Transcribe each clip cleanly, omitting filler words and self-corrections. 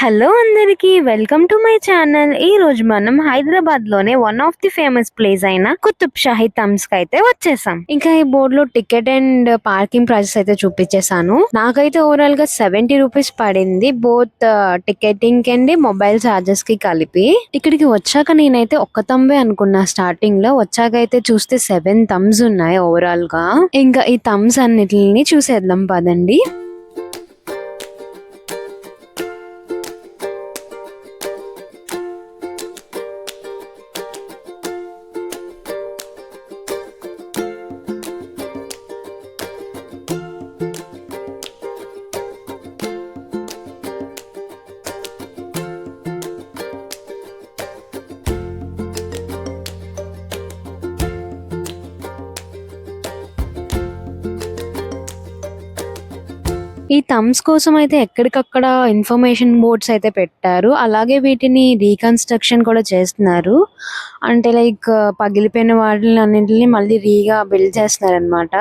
Hello అందరికి welcome to my channel. ఈ రోజు మనం హైదరాబాద్ లోనే one of the famous place అయిన కుతుబ్ షాహీ థమ్స్ కి అయితే వచ్చేసాం. ఇంకా ఈ బోర్డు లో టికెట్ అండ్ పార్కింగ్ ప్రైసెస్ అయితే చూపించేసాను. నాకైతే ఓవరాల్ గా 70 రూపీస్ పడింది, both ticketing and mobile charges కి కలిపి. ఇక్కడికి వచ్చాక నేనైతే ఒక్క తంబే అనుకున్నా స్టార్టింగ్ లో, వచ్చాక అయితే చూస్తే 7 థమ్స్ ఉన్నాయి ఓవరాల్ గా. ఇంకా ఈ థమ్స్ అన్నిటిని చూసేద్దాం పదండి. ఈ థమ్స్ కోసం అయితే ఎక్కడికక్కడ ఇన్ఫర్మేషన్ బోర్డ్స్ అయితే పెట్టారు. అలాగే వీటిని రీకన్స్ట్రక్షన్ కూడా చేస్తున్నారు. అంటే లైక్ పగిలిపోయిన వాటిని అన్నింటిని మళ్ళీ రీగా బిల్డ్ చేస్తున్నారు అనమాట.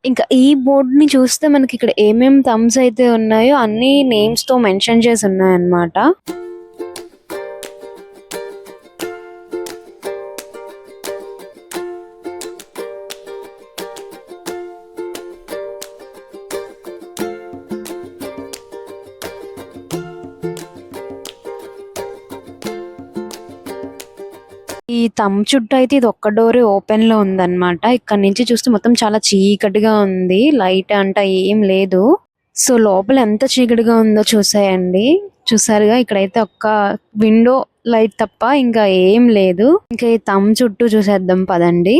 ఇంకా ఈ బోర్డ్ ని చూస్తే మనకి ఇక్కడ ఏమేమి థమ్స్ అయితే ఉన్నాయో అన్ని నేమ్స్ తో మెన్షన్ చేసి ఉన్నాయన్నమాట. ఈ థమ్ చుట్టూ అయితే ఇది ఒక్క డోరే ఓపెన్ లో ఉందన్నమాట. ఇక్కడ నుంచి చూస్తే మొత్తం చాలా చీకటిగా ఉంది, లైట్ అంట ఏం లేదు. సో లోపల ఎంత చీకటిగా ఉందో చూసాయండి. చూసారుగా, ఇక్కడైతే ఒక్క విండో లైట్ తప్ప ఇంకా ఏం లేదు. ఇంకా ఈ థమ్ చుట్టూ చూసేద్దాం పదండి.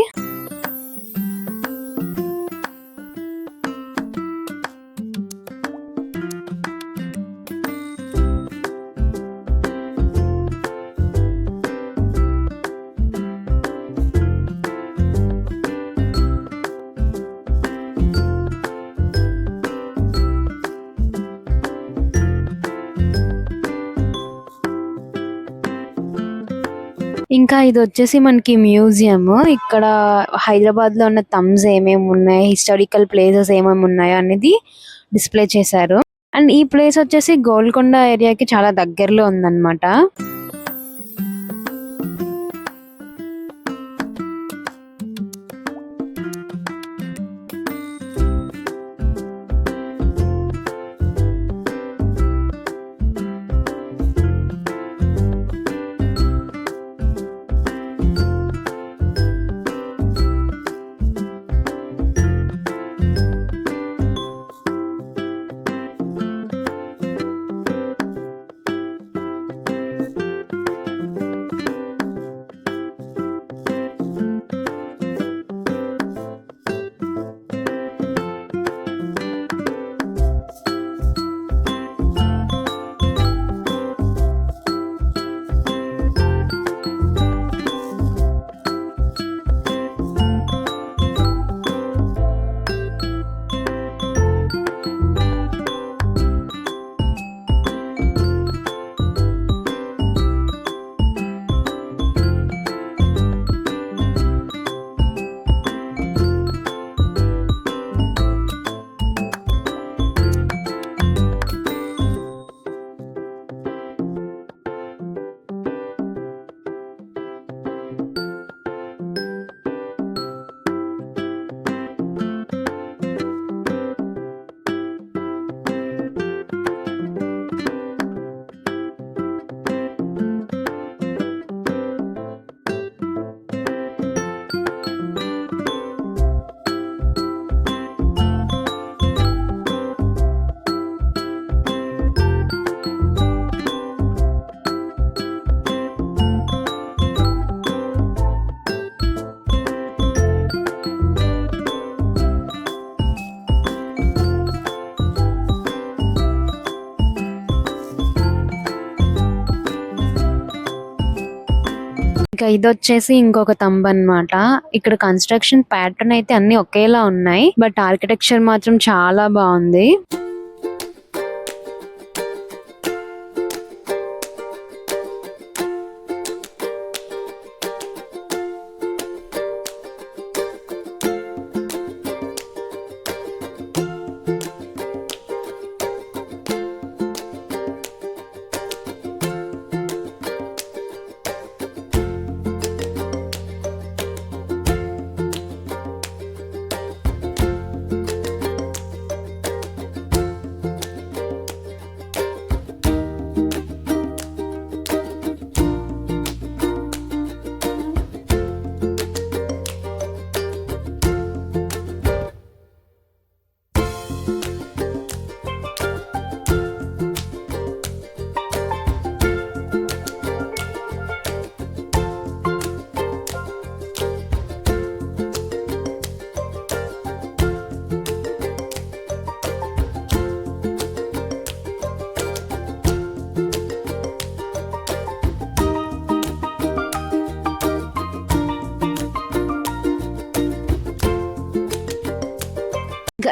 ఇంకా ఇది వచ్చేసి మనకి మ్యూజియం. ఇక్కడ హైదరాబాద్ లో ఉన్న థమ్స్ ఏమేమి ఉన్నాయి, హిస్టారికల్ ప్లేసెస్ ఏమేమి ఉన్నాయో అనేది డిస్ప్లే చేశారు. అండ్ ఈ ప్లేస్ వచ్చేసి గోల్కొండ ఏరియాకి చాలా దగ్గరలో ఉందన్నమాట. ఇంకా ఇది వచ్చేసి ఇంకొక తంబ్ అన్నమాట. ఇక్కడ కన్స్ట్రక్షన్ ప్యాటర్న్ అయితే అన్ని ఒకేలా ఉన్నాయి, బట్ ఆర్కిటెక్చర్ మాత్రం చాలా బాగుంది.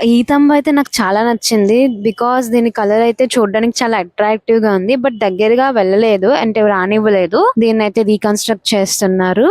ఈ తంబ అయితే నాకు చాలా నచ్చింది. బికాస్ దీని కలర్ అయితే చూడడానికి చాలా అట్రాక్టివ్ గా ఉంది. బట్ దగ్గరగా వెళ్ళలేదు అంటే రానివ్వలేదు. దీన్ని అయితే రీకన్స్ట్రక్ట్ చేస్తున్నారు.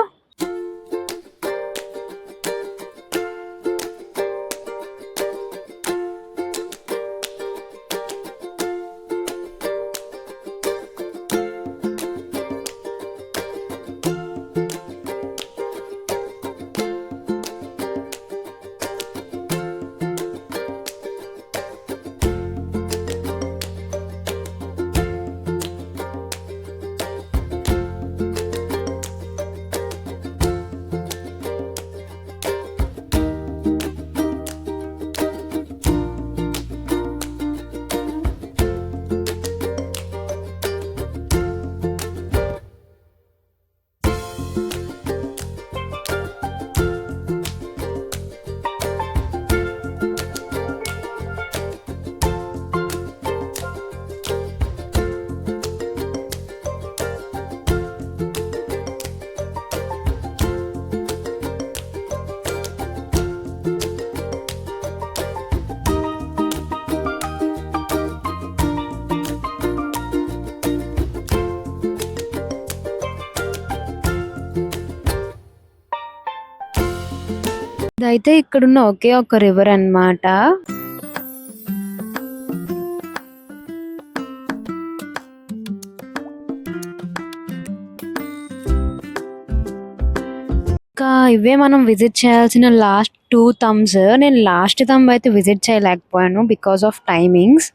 ఇదైతే ఇక్కడున్న ఒకే ఒక రివర్ అన్నమాట. ఇంకా ఇవే మనం విజిట్ చేయాల్సిన లాస్ట్ 2 థంబ్స్. నేను లాస్ట్ థంబ్ అయితే విజిట్ చేయలేకపోయాను బికాస్ ఆఫ్ టైమింగ్స్.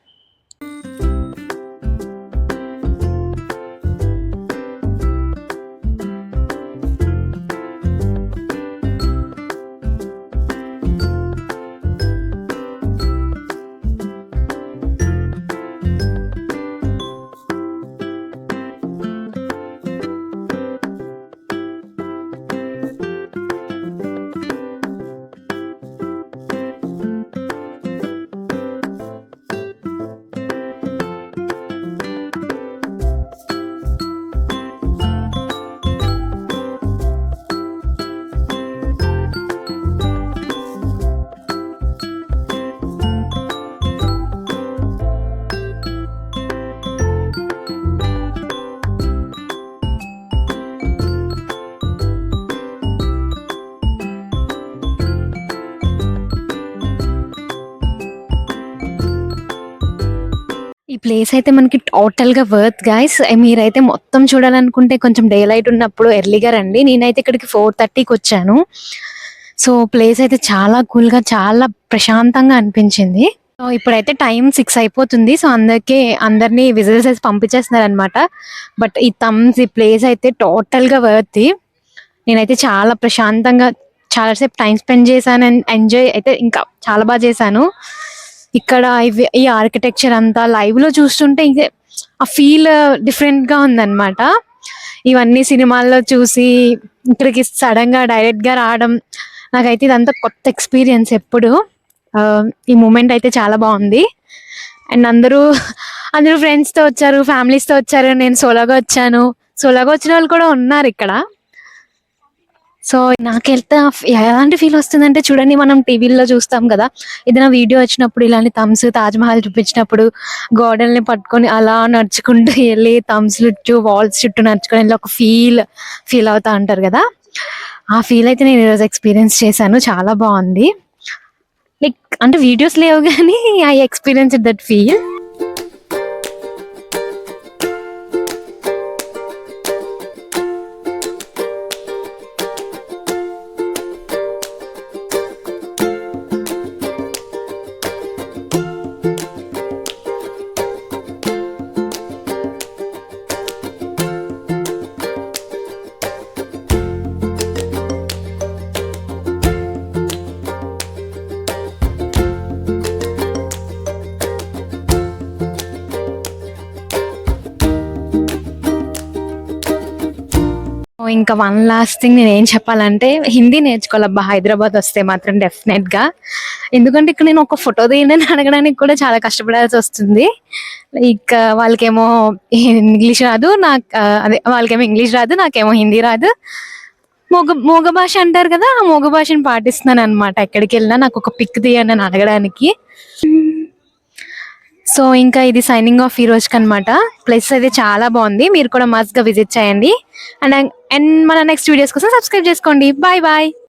ఈ ప్లేస్ అయితే మనకి టోటల్ గా వర్త్ గైస్. మీరైతే మొత్తం చూడాలనుకుంటే కొంచెం డే లైట్ ఉన్నప్పుడు ఎర్లీగా రండి. నేనైతే ఇక్కడికి 4:30కి వచ్చాను. సో ప్లేస్ అయితే చాలా కూల్ గా చాలా ప్రశాంతంగా అనిపించింది. సో ఇప్పుడైతే టైం 6 అయిపోతుంది. సో అందరినీ విజిల్స్ చేసి పంపించేస్తున్నారు అనమాట. బట్ ఈ ప్లేస్ అయితే టోటల్ గా వర్త్. నేనైతే చాలా ప్రశాంతంగా చాలాసేపు టైం స్పెండ్ చేశాను అండ్ ఎంజాయ్ అయితే ఇంకా చాలా బాగా చేశాను. ఇక్కడ ఈ ఆర్కిటెక్చర్ అంతా లైవ్ లో చూస్తుంటే ఇదే ఆ ఫీల్ డిఫరెంట్ గా ఉందన్నమాట. ఇవన్నీ సినిమాల్లో చూసి ఇక్కడికి సడన్ గా డైరెక్ట్ గా రావడం నాకైతే ఇదంతా కొత్త ఎక్స్పీరియన్స్ ఎప్పుడు. ఈ మూమెంట్ అయితే చాలా బాగుంది. అండ్ అందరూ ఫ్రెండ్స్ తో వచ్చారు, ఫ్యామిలీస్ తో వచ్చారు. నేను సోలోగా వచ్చాను. సోలోగా వచ్చిన వాళ్ళు కూడా ఉన్నారు ఇక్కడ. సో నాకెళ్తే ఎలాంటి ఫీల్ వస్తుందంటే చూడండి, మనం టీవీలో చూస్తాం కదా, ఏదైనా వీడియో వచ్చినప్పుడు ఇలాంటి థమ్స్ తాజ్ మహల్ చూపించినప్పుడు గార్డెన్ ని పట్టుకొని అలా నడుచుకుంటూ వెళ్ళి థమ్స్ చుట్టూ వాల్స్ చుట్టూ నడుచుకొని వెళ్ళి ఒక ఫీల్ అవుతా అంటారు కదా, ఆ ఫీల్ అయితే నేను ఈరోజు ఎక్స్పీరియన్స్ చేశాను. చాలా బాగుంది. లైక్ అంటే వీడియోస్ లేవు కానీ ఐ ఎక్స్పీరియన్స్ దట్ ఫీల్. ఇంకా వన్ లాస్ట్ థింగ్ నేను ఏం చెప్పాలంటే, హిందీ నేర్చుకోవాలబ్బా హైదరాబాద్ వస్తే మాత్రం డెఫినెట్ గా. ఎందుకంటే ఇక్కడ నేను ఒక ఫోటో తీయండి అని అడగడానికి కూడా చాలా కష్టపడాల్సి వస్తుంది. లైక్ వాళ్ళకేమో ఇంగ్లీష్ రాదు, నాకు అదే వాళ్ళకేమో ఇంగ్లీష్ రాదు, నాకేమో హిందీ రాదు. మూగ భాష అంటారు కదా, ఆ మూగ భాషను పాటిస్తున్నాను అనమాట. ఎక్కడికి వెళ్ళినా నాకు ఒక పిక్ తీయండి అని అడగడానికి. సో ఇంకా ఇది సైనింగ్ ఆఫ్ ఈ రోజుకి అనమాట. ప్లేస్ అయితే చాలా బాగుంది, మీరు కూడా మస్ట్ గా విజిట్ చేయండి. అండ్ మన నెక్స్ట్ వీడియోస్ కోసం సబ్స్క్రైబ్ చేసుకోండి. Bye bye.